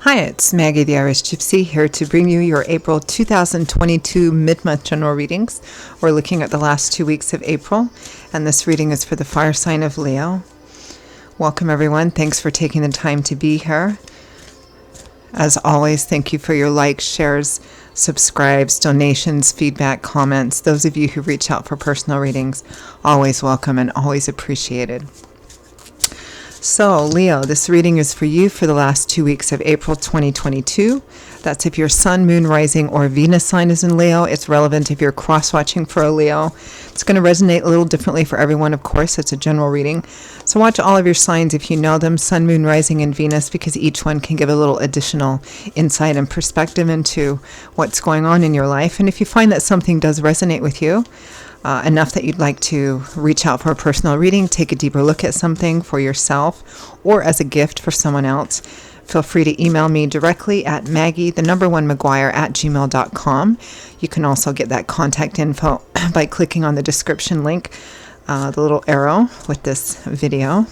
Hi, it's Maggie the Irish Gypsy here to bring you your April 2022 mid-month general readings. We're looking at the last 2 weeks of April, and this reading is for the fire sign of Leo. Welcome everyone. Thanks for taking the time to be here. As always, thank you for your likes, shares, subscribes, donations, feedback, comments. Those of you who reach out for personal readings, always welcome and always appreciated. So, Leo, this reading is for you for the last 2 weeks of April 2022. That's if your Sun, Moon, Rising, or Venus sign is in Leo. It's relevant if you're cross-watching for a Leo. It's going to resonate a little differently for everyone, of course. It's a general reading. So watch all of your signs if you know them, Sun, Moon, Rising, and Venus, because each one can give a little additional insight and perspective into what's going on in your life. And if you find that something does resonate with you, enough that you'd like to reach out for a personal reading, take a deeper look at something for yourself or as a gift for someone else, feel free to email me directly at maggie1maguire@gmail.com. You can also get that contact info by clicking on the description link, the little arrow with this video.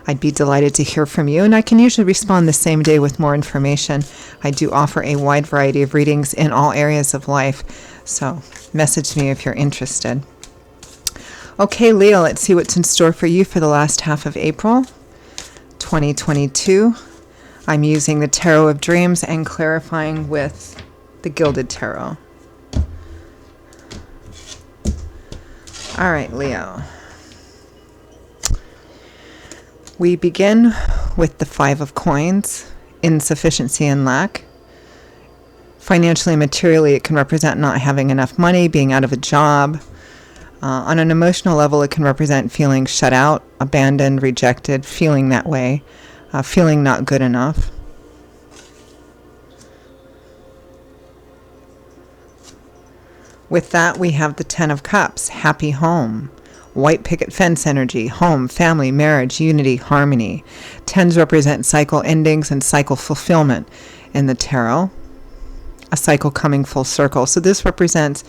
I'd be delighted to hear from you, and I can usually respond the same day with more information. I do offer a wide variety of readings in all areas of life, so message me if you're interested. Okay, Leo, let's see what's in store for you for the last half of April 2022. I'm using the Tarot of Dreams and clarifying with the Gilded Tarot. All right, Leo. We begin with the Five of Coins, insufficiency and lack. Financially and materially, it can represent not having enough money, being out of a job. On an emotional level, it can represent feeling shut out, abandoned, rejected, feeling that way, feeling not good enough. With that, we have the Ten of Cups, happy home. White picket fence energy, home, family, marriage, unity, harmony. Tens represent cycle endings and cycle fulfillment in the tarot. A cycle coming full circle. So this represents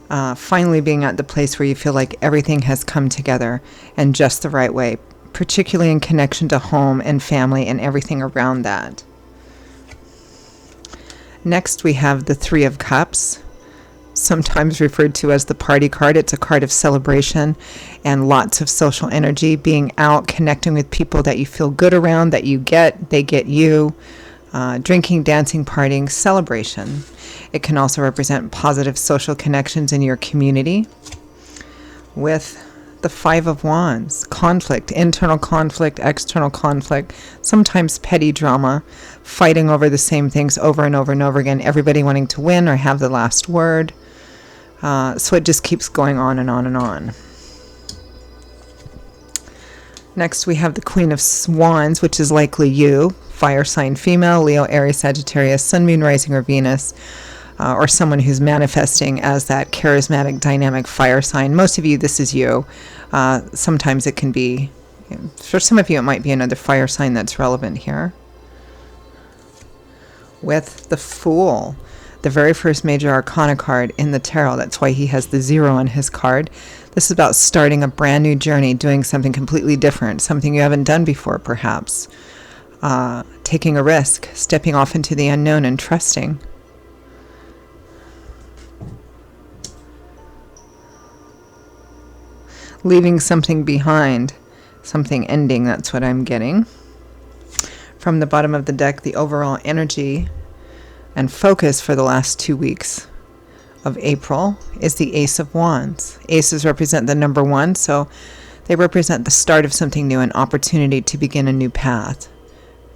finally being at the place where you feel like everything has come together in just the right way, particularly in connection to home and family and everything around that. Next, we have the Three of Cups, sometimes referred to as the party card. It's a card of celebration and lots of social energy, being out, connecting with people that you feel good around, that you get, they get you, drinking, dancing, partying, celebration. It can also represent positive social connections in your community. With the Five of Wands, conflict, internal conflict, external conflict, sometimes petty drama, fighting over the same things over and over and over again, everybody wanting to win or have the last word. So it just keeps going on and on and on. Next, we have the Queen of Wands, which is likely you, fire sign female, Leo, Aries, Sagittarius, Sun, Moon, Rising, or Venus, or someone who's manifesting as that charismatic, dynamic fire sign. Most of you, this is you. Sometimes it can be, for some of you, it might be another fire sign that's relevant here. With the Fool, the very first major arcana card in the tarot. That's why he has the 0 on his card. This is about starting a brand new journey, doing something completely different, something you haven't done before, perhaps. Taking a risk, stepping off into the unknown and trusting. Leaving something behind, something ending, that's what I'm getting. From the bottom of the deck, the overall energy and focus for the last 2 weeks of April is the Ace of Wands. Aces represent the number 1, so they represent the start of something new, an opportunity to begin a new path,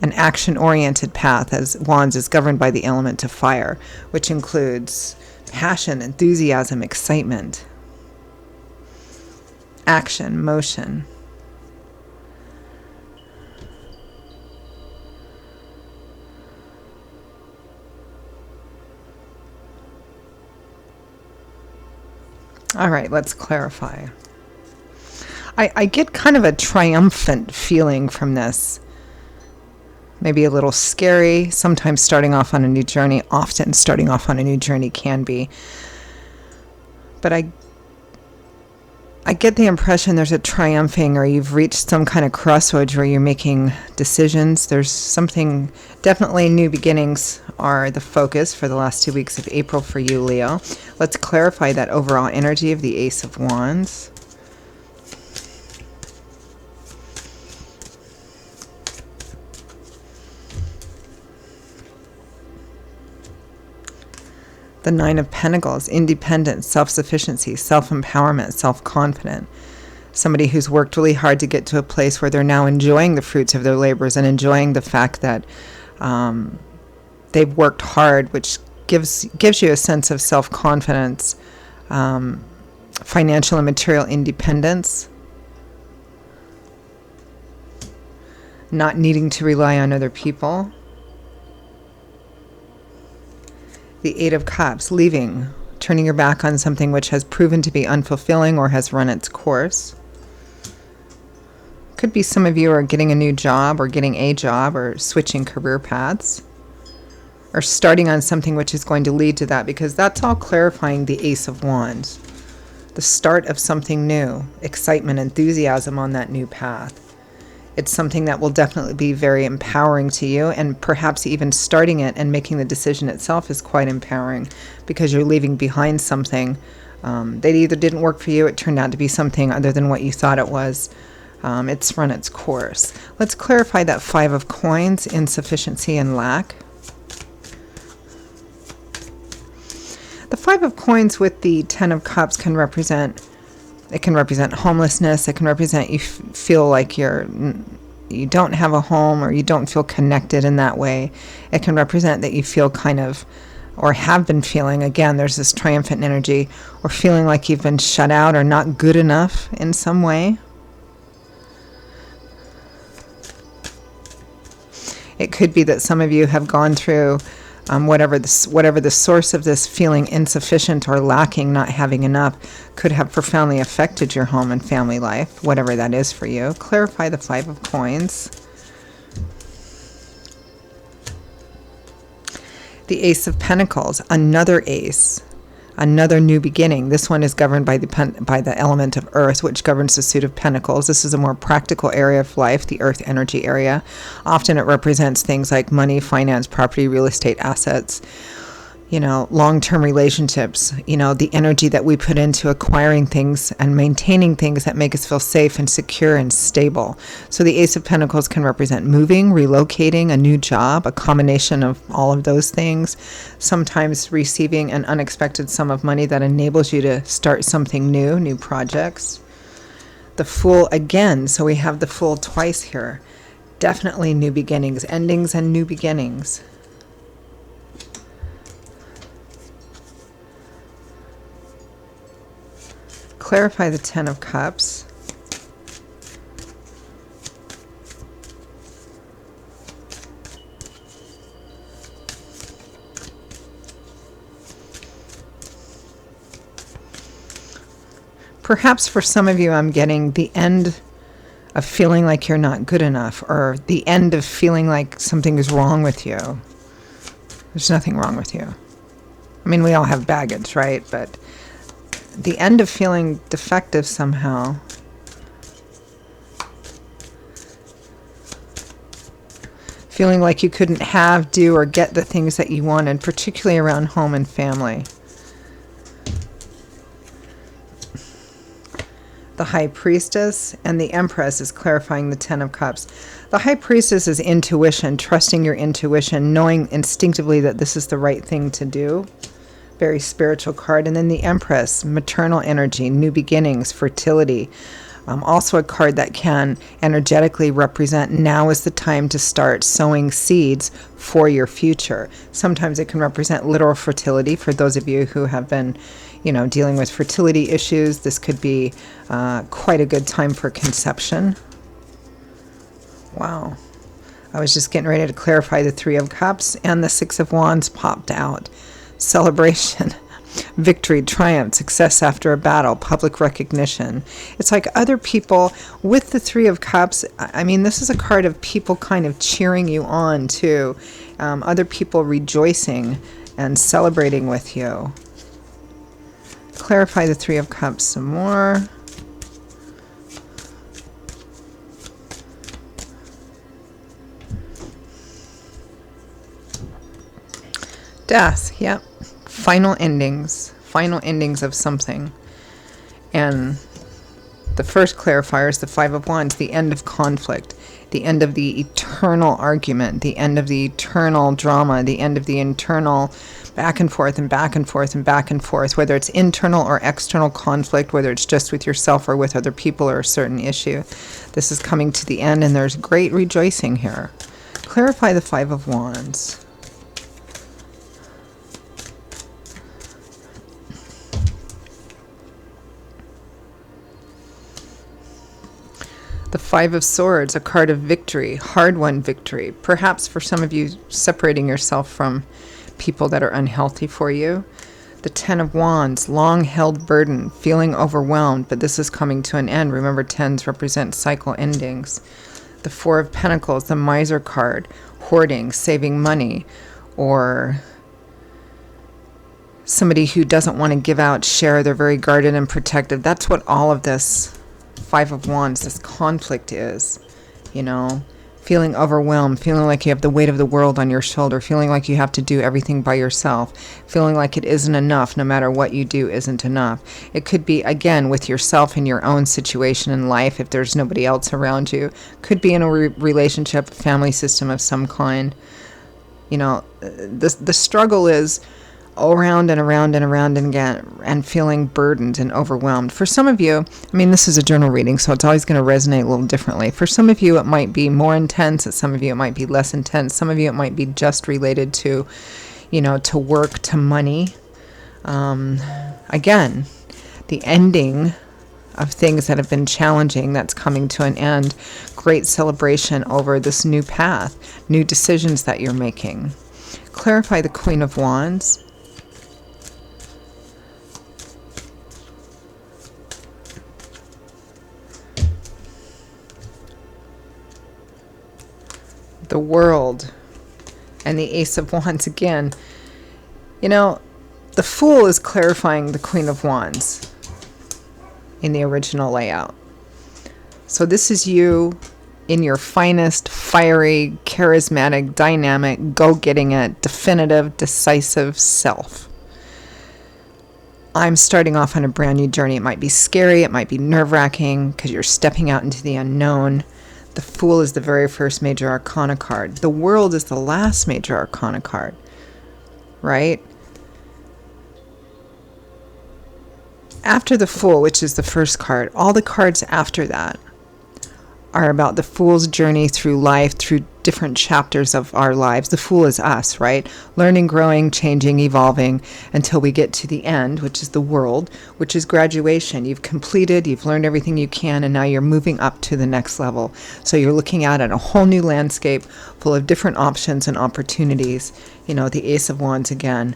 an action-oriented path, as Wands is governed by the element of fire, which includes passion, enthusiasm, excitement, action, motion. All right, let's clarify. I get kind of a triumphant feeling from this. Maybe a little scary. Sometimes starting off on a new journey, often starting off on a new journey can be. But I get the impression there's a triumphing, or you've reached some kind of crossroads where you're making decisions. There's something, definitely new beginnings are the focus for the last 2 weeks of April for you, Leo. Let's clarify that overall energy of the Ace of Wands. The Nine of Pentacles, independence, self-sufficiency, self-empowerment, self-confident. Somebody who's worked really hard to get to a place where they're now enjoying the fruits of their labors and enjoying the fact that they've worked hard, which gives you a sense of self-confidence, financial and material independence, not needing to rely on other people. The Eight of Cups, leaving, turning your back on something which has proven to be unfulfilling or has run its course. Could be some of you are getting a new job or getting a job or switching career paths or starting on something which is going to lead to that, because that's all clarifying the Ace of Wands. The start of something new, excitement, enthusiasm on that new path. It's something that will definitely be very empowering to you, and perhaps even starting it and making the decision itself is quite empowering, because you're leaving behind something that either didn't work for you, it turned out to be something other than what you thought it was. It's run its course. Let's clarify that Five of Coins, insufficiency and lack. The Five of Coins with the Ten of Cups can represent homelessness. It can represent you feel like you don't have a home, or you don't feel connected in that way. It can represent that you feel kind of, or have been feeling, again, there's this triumphant energy, or feeling like you've been shut out or not good enough in some way. It could be that some of you have gone through whatever the source of this feeling insufficient or lacking, not having enough, could have profoundly affected your home and family life, whatever that is for you. Clarify the Five of Coins. The Ace of Pentacles, another ace, another new beginning. This one is governed by the element of earth, which governs the suit of pentacles. This is a more practical area of life, the earth energy area. Often it represents things like money, finance, property, real estate, assets, long-term relationships, the energy that we put into acquiring things and maintaining things that make us feel safe and secure and stable. So the Ace of Pentacles can represent moving, relocating, a new job, a combination of all of those things, sometimes receiving an unexpected sum of money that enables you to start something new projects. The Fool again, so we have the Fool twice here. Definitely new beginnings, endings and new beginnings. Clarify the Ten of Cups. Perhaps for some of you, I'm getting the end of feeling like you're not good enough, or the end of feeling like something is wrong with you. There's nothing wrong with you. I mean, we all have baggage, right? But the end of feeling defective somehow. Feeling like you couldn't have, do, or get the things that you wanted, particularly around home and family. The High Priestess and the Empress is clarifying the Ten of Cups. The High Priestess is intuition, trusting your intuition, knowing instinctively that this is the right thing to do. Very spiritual card. And then the Empress, maternal energy, new beginnings, fertility. Also a card that can energetically represent now is the time to start sowing seeds for your future. Sometimes it can represent literal fertility for those of you who have been, dealing with fertility issues. This could be quite a good time for conception. Wow. I was just getting ready to clarify the Three of Cups, and the Six of Wands popped out. Celebration, victory, triumph, success after a battle, public recognition. It's like other people with the Three of Cups. I mean, this is a card of people kind of cheering you on too. Other people rejoicing and celebrating with you. Clarify the Three of Cups some more. Death, yep. Final endings of something. And the first clarifier is the Five of Wands, the end of conflict, the end of the eternal argument, the end of the eternal drama, the end of the internal back and forth and back and forth and back and forth, whether it's internal or external conflict, whether it's just with yourself or with other people or a certain issue. This is coming to the end, and there's great rejoicing here. Clarify the Five of Wands. The Five of Swords, a card of victory, hard-won victory. Perhaps for some of you, separating yourself from people that are unhealthy for you. The Ten of Wands, long-held burden, feeling overwhelmed, but this is coming to an end. Remember, tens represent cycle endings. The Four of Pentacles, the Miser card, hoarding, saving money, or somebody who doesn't want to give out, share, they're very guarded and protective. That's what all of this Five of Wands, this conflict is, feeling overwhelmed, feeling like you have the weight of the world on your shoulder, feeling like you have to do everything by yourself, feeling like it isn't enough, no matter what you do isn't enough. It could be, again, with yourself in your own situation in life, if there's nobody else around you. Could be in a relationship, a family system of some kind. The struggle is around and around and around and again, and feeling burdened and overwhelmed. For some of you, this is a journal reading, so it's always going to resonate a little differently. For some of you, it might be more intense. Some of you, it might be less intense. Some of you, it might be just related to, to work, to money. Again, the ending of things that have been challenging, that's coming to an end. Great celebration over this new path, new decisions that you're making. Clarify the Queen of Wands. The World, and the Ace of Wands again. The Fool is clarifying the Queen of Wands in the original layout. So this is you in your finest, fiery, charismatic, dynamic, go-getting it, definitive, decisive self. I'm starting off on a brand new journey. It might be scary, it might be nerve-wracking, because you're stepping out into the unknown. The Fool is the very first major arcana card. The World is the last major arcana card, right? After the Fool, which is the first card, all the cards after that are about the Fool's journey through life, through different chapters of our lives. The Fool is us, right? Learning, growing, changing, evolving until we get to the end, which is the World, which is graduation. You've completed, you've learned everything you can, and now you're moving up to the next level. So you're looking out at a whole new landscape full of different options and opportunities. The Ace of Wands again.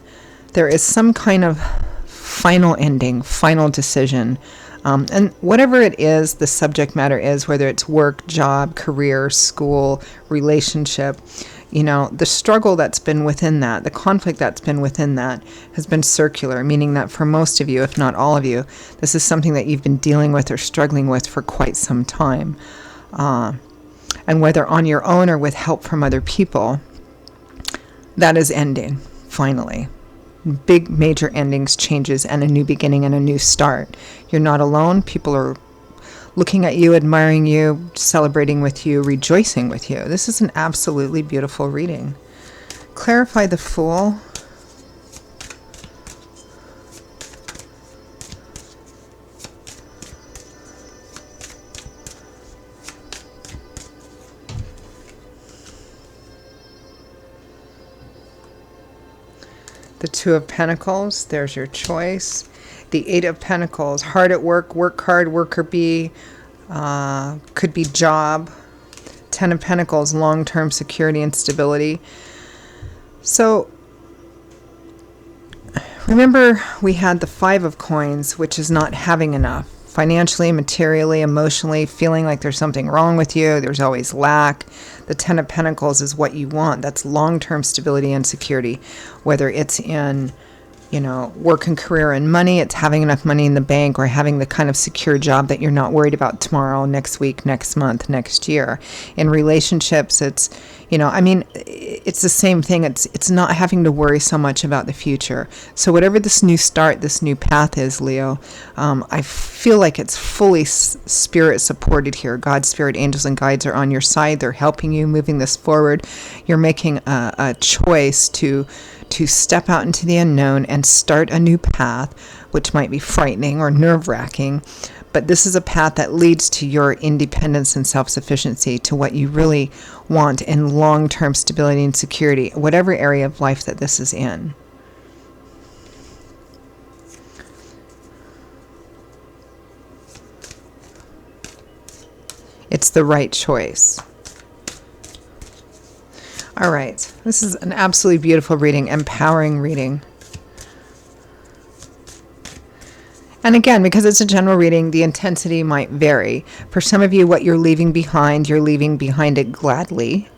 There is some kind of final ending, final decision. And whatever it is, the subject matter is, whether it's work, job, career, school, relationship, the struggle that's been within that, the conflict that's been within that has been circular, meaning that for most of you, if not all of you, this is something that you've been dealing with or struggling with for quite some time. And whether on your own or with help from other people, that is ending, finally. Big major endings, changes, and a new beginning and a new start. You're not alone. People are looking at you, admiring you, celebrating with you, rejoicing with you. This is an absolutely beautiful reading. Clarify the Fool. The Two of Pentacles, there's your choice. The Eight of Pentacles, hard at work, work hard, worker bee, could be job. Ten of Pentacles, long-term security and stability. So remember, we had the Five of Coins, which is not having enough. Financially, materially, emotionally, feeling like there's something wrong with you. There's always lack. The Ten of Pentacles is what you want. That's long-term stability and security, whether it's in, work and career and money, it's having enough money in the bank, or having the kind of secure job that you're not worried about tomorrow, next week, next month, next year. In relationships, it's, it's the same thing. It's not having to worry so much about the future. So whatever this new start, this new path is, Leo, I feel like it's fully spirit supported here. God's spirit, angels, and guides are on your side. They're helping you moving this forward. You're making a choice to step out into the unknown and start a new path, which might be frightening or nerve-wracking. But this is a path that leads to your independence and self-sufficiency, to what you really want in long-term stability and security, whatever area of life that this is in. It's the right choice. All right. This is an absolutely beautiful reading, empowering reading. And again, because it's a general reading, the intensity might vary. For some of you, what you're leaving behind it gladly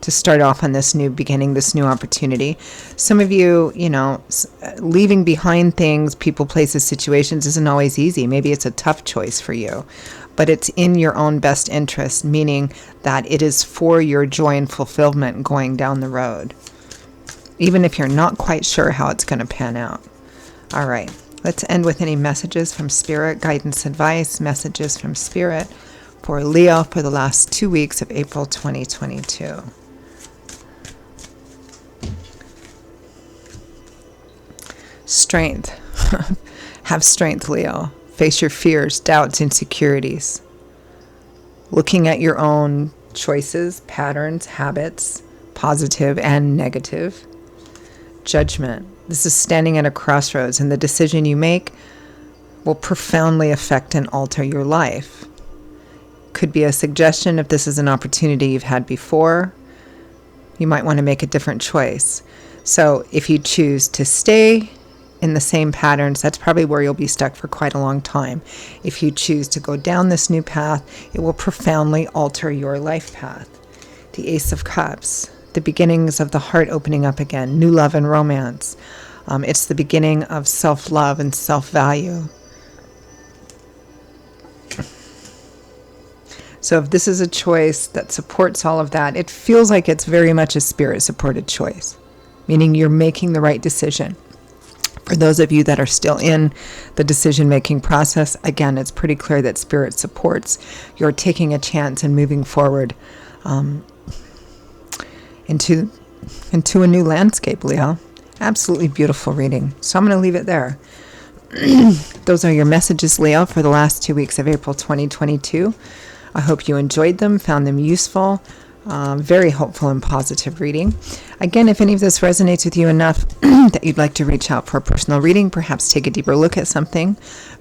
to start off on this new beginning, this new opportunity. Some of you, leaving behind things, people, places, situations isn't always easy. Maybe it's a tough choice for you, but it's in your own best interest, meaning that it is for your joy and fulfillment going down the road, even if you're not quite sure how it's going to pan out. All right. Let's end with any messages from Spirit, guidance, advice, messages from Spirit for Leo for the last 2 weeks of April 2022. Strength. Have strength, Leo. Face your fears, doubts, insecurities. Looking at your own choices, patterns, habits, positive and negative. Judgment. This is standing at a crossroads, and the decision you make will profoundly affect and alter your life. Could be a suggestion if this is an opportunity you've had before. You might want to make a different choice. So if you choose to stay in the same patterns, that's probably where you'll be stuck for quite a long time. If you choose to go down this new path, it will profoundly alter your life path. The Ace of Cups. The beginnings of the heart opening up again, new love and romance. It's the beginning of self-love and self-value. So if this is a choice that supports all of that, it feels like it's very much a spirit-supported choice, meaning you're making the right decision. For those of you that are still in the decision-making process, again, it's pretty clear that spirit supports. You're taking a chance and moving forward into a new landscape, Leo. Absolutely beautiful reading. So I'm going to leave it there. Those are your messages, Leo, for the last 2 weeks of April 2022. I hope you enjoyed them, found them useful. Very hopeful and positive reading. Again, if any of this resonates with you enough that you'd like to reach out for a personal reading, perhaps take a deeper look at something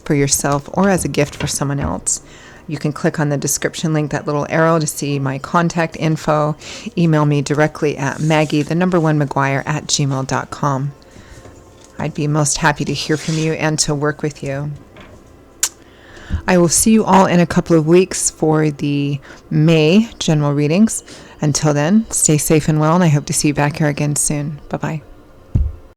for yourself or as a gift for someone else, you can click on the description link, that little arrow, to see my contact info. Email me directly at Maggie1McGuire@gmail.com. I'd be most happy to hear from you and to work with you. I will see you all in a couple of weeks for the May general readings. Until then, stay safe and well, and I hope to see you back here again soon. Bye-bye.